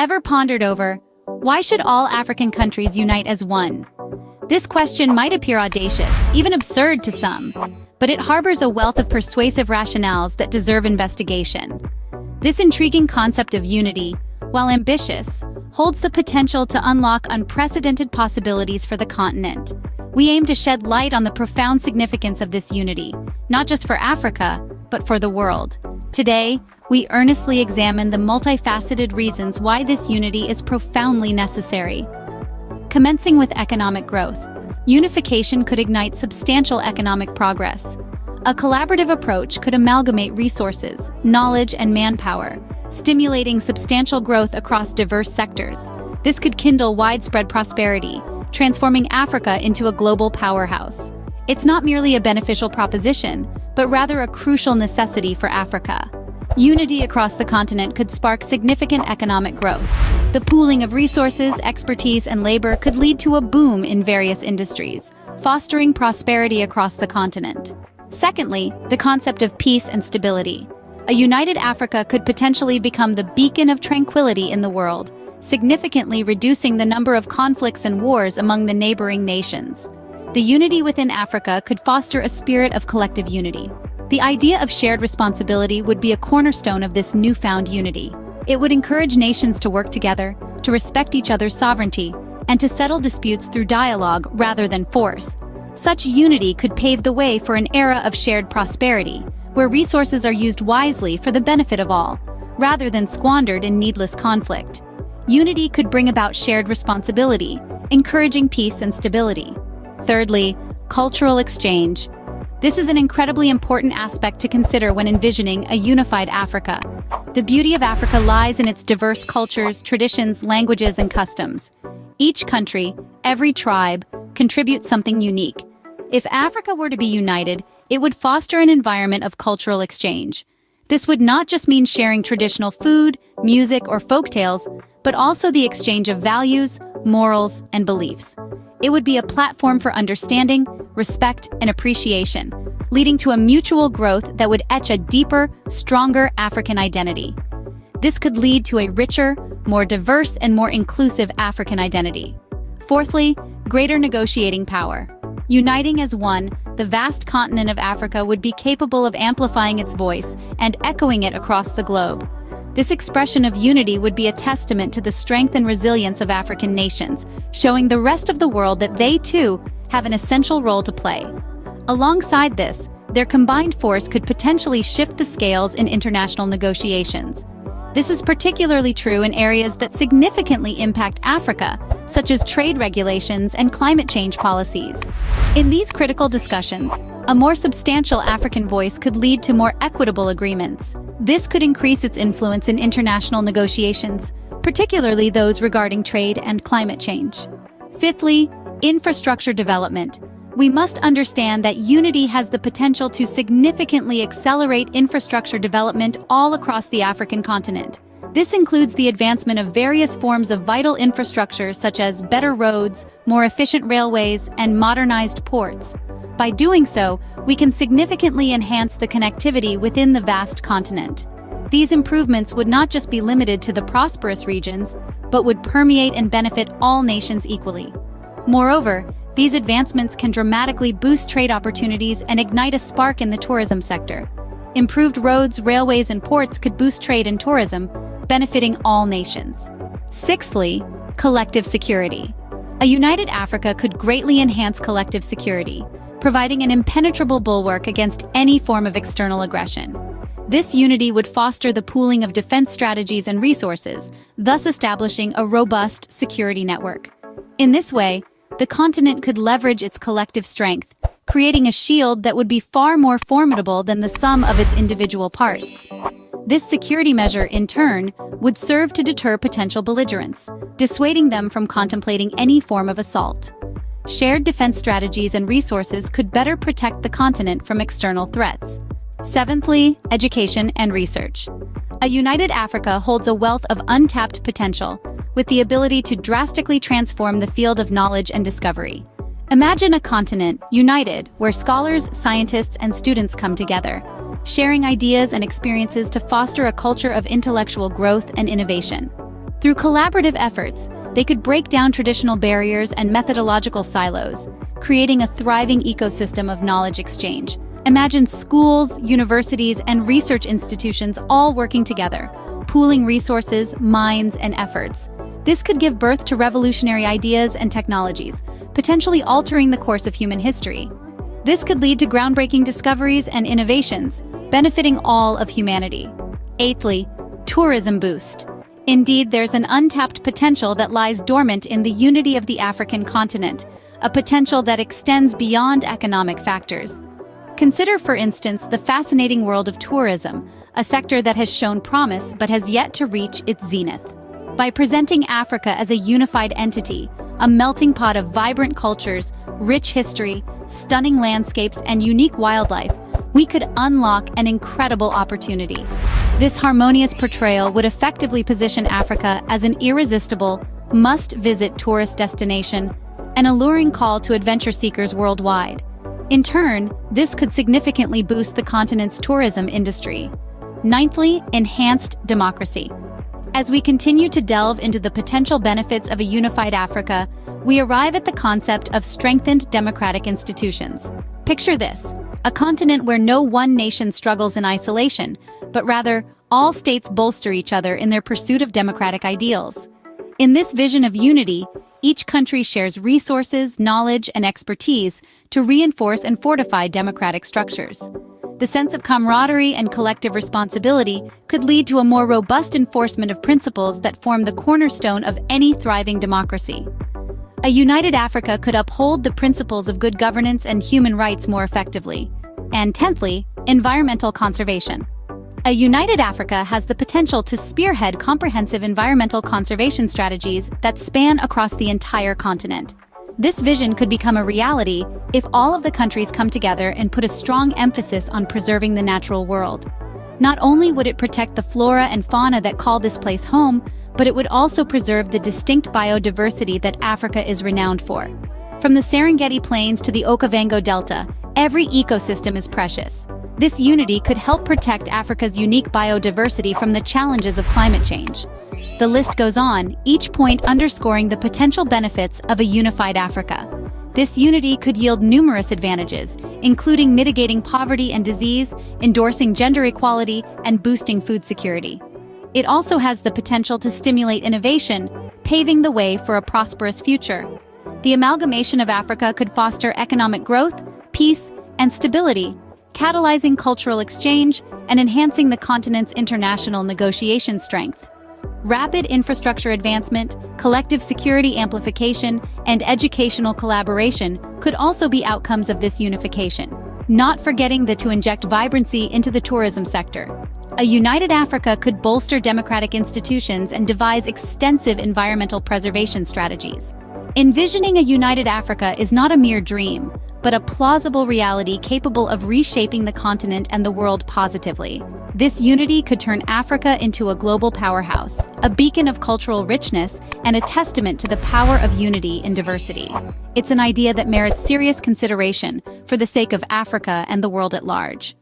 Ever pondered over, why should all African countries unite as one? This question might appear audacious, even absurd to some, but it harbors a wealth of persuasive rationales that deserve investigation. This intriguing concept of unity, while ambitious, holds the potential to unlock unprecedented possibilities for the continent. We aim to shed light on the profound significance of this unity, not just for Africa, but for the world. Today, we earnestly examine the multifaceted reasons why this unity is profoundly necessary. Commencing with economic growth, unification could ignite substantial economic progress. A collaborative approach could amalgamate resources, knowledge, and manpower, stimulating substantial growth across diverse sectors. This could kindle widespread prosperity, transforming Africa into a global powerhouse. It's not merely a beneficial proposition, but rather a crucial necessity for Africa. Unity across the continent could spark significant economic growth. The pooling of resources, expertise, and labor could lead to a boom in various industries, fostering prosperity across the continent. Secondly, the concept of peace and stability. A united Africa could potentially become the beacon of tranquility in the world, significantly reducing the number of conflicts and wars among the neighboring nations. The unity within Africa could foster a spirit of collective unity. The idea of shared responsibility would be a cornerstone of this newfound unity. It would encourage nations to work together, to respect each other's sovereignty, and to settle disputes through dialogue rather than force. Such unity could pave the way for an era of shared prosperity, where resources are used wisely for the benefit of all, rather than squandered in needless conflict. Unity could bring about shared responsibility, encouraging peace and stability. Thirdly, cultural exchange. This is an incredibly important aspect to consider when envisioning a unified Africa. The beauty of Africa lies in its diverse cultures, traditions, languages, and customs. Each country, every tribe, contributes something unique. If Africa were to be united, it would foster an environment of cultural exchange. This would not just mean sharing traditional food, music, or folktales, but also the exchange of values, morals, and beliefs. It would be a platform for understanding, respect, and appreciation, leading to a mutual growth that would etch a deeper, stronger African identity. This could lead to a richer, more diverse, and more inclusive African identity. Fourthly, greater negotiating power. Uniting as one, the vast continent of Africa would be capable of amplifying its voice and echoing it across the globe. This expression of unity would be a testament to the strength and resilience of African nations, showing the rest of the world that they, too, have an essential role to play. Alongside this, their combined force could potentially shift the scales in international negotiations. This is particularly true in areas that significantly impact Africa, such as trade regulations and climate change policies. In these critical discussions, a more substantial African voice could lead to more equitable agreements. This could increase its influence in international negotiations, particularly those regarding trade and climate change. Fifthly, infrastructure development. We must understand that unity has the potential to significantly accelerate infrastructure development all across the African continent. This includes the advancement of various forms of vital infrastructure such as better roads, more efficient railways, and modernized ports. By doing so, we can significantly enhance the connectivity within the vast continent. These improvements would not just be limited to the prosperous regions, but would permeate and benefit all nations equally. Moreover, these advancements can dramatically boost trade opportunities and ignite a spark in the tourism sector. Improved roads, railways, and ports could boost trade and tourism, benefiting all nations. Sixthly, collective security. A united Africa could greatly enhance collective security, providing an impenetrable bulwark against any form of external aggression. This unity would foster the pooling of defense strategies and resources, thus establishing a robust security network. In this way, the continent could leverage its collective strength, creating a shield that would be far more formidable than the sum of its individual parts. This security measure, in turn, would serve to deter potential belligerents, dissuading them from contemplating any form of assault. Shared defense strategies and resources could better protect the continent from external threats. Seventhly, education and research. A united Africa holds a wealth of untapped potential, with the ability to drastically transform the field of knowledge and discovery. Imagine a continent united where scholars, scientists, and students come together, sharing ideas and experiences to foster a culture of intellectual growth and innovation. Through collaborative efforts, they could break down traditional barriers and methodological silos, creating a thriving ecosystem of knowledge exchange. Imagine schools, universities, and research institutions all working together, pooling resources, minds, and efforts. This could give birth to revolutionary ideas and technologies, potentially altering the course of human history. This could lead to groundbreaking discoveries and innovations, benefiting all of humanity. Eighthly, tourism boost. Indeed, there's an untapped potential that lies dormant in the unity of the African continent, a potential that extends beyond economic factors. Consider, for instance, the fascinating world of tourism, a sector that has shown promise but has yet to reach its zenith. By presenting Africa as a unified entity, a melting pot of vibrant cultures, rich history, stunning landscapes, and unique wildlife, we could unlock an incredible opportunity. This harmonious portrayal would effectively position Africa as an irresistible, must-visit tourist destination, an alluring call to adventure seekers worldwide. In turn, this could significantly boost the continent's tourism industry. Ninthly, enhanced democracy. As we continue to delve into the potential benefits of a unified Africa, we arrive at the concept of strengthened democratic institutions. Picture this: a continent where no one nation struggles in isolation, but rather all states bolster each other in their pursuit of democratic ideals. In this vision of unity, each country shares resources, knowledge, and expertise to reinforce and fortify democratic structures. The sense of camaraderie and collective responsibility could lead to a more robust enforcement of principles that form the cornerstone of any thriving democracy. A united Africa could uphold the principles of good governance and human rights more effectively. And tenthly, environmental conservation. A united Africa has the potential to spearhead comprehensive environmental conservation strategies that span across the entire continent. This vision could become a reality if all of the countries come together and put a strong emphasis on preserving the natural world. Not only would it protect the flora and fauna that call this place home, but it would also preserve the distinct biodiversity that Africa is renowned for. From the Serengeti Plains to the Okavango Delta, every ecosystem is precious. This unity could help protect Africa's unique biodiversity from the challenges of climate change. The list goes on, each point underscoring the potential benefits of a unified Africa. This unity could yield numerous advantages, including mitigating poverty and disease, endorsing gender equality, and boosting food security. It also has the potential to stimulate innovation, paving the way for a prosperous future. The amalgamation of Africa could foster economic growth, peace, and stability, catalyzing cultural exchange and enhancing the continent's international negotiation strength. Rapid infrastructure advancement, collective security amplification, and educational collaboration could also be outcomes of this unification. Not forgetting to inject vibrancy into the tourism sector. A united Africa could bolster democratic institutions and devise extensive environmental preservation strategies. Envisioning a united Africa is not a mere dream, but a plausible reality capable of reshaping the continent and the world positively. This unity could turn Africa into a global powerhouse, a beacon of cultural richness, and a testament to the power of unity in diversity. It's an idea that merits serious consideration for the sake of Africa and the world at large.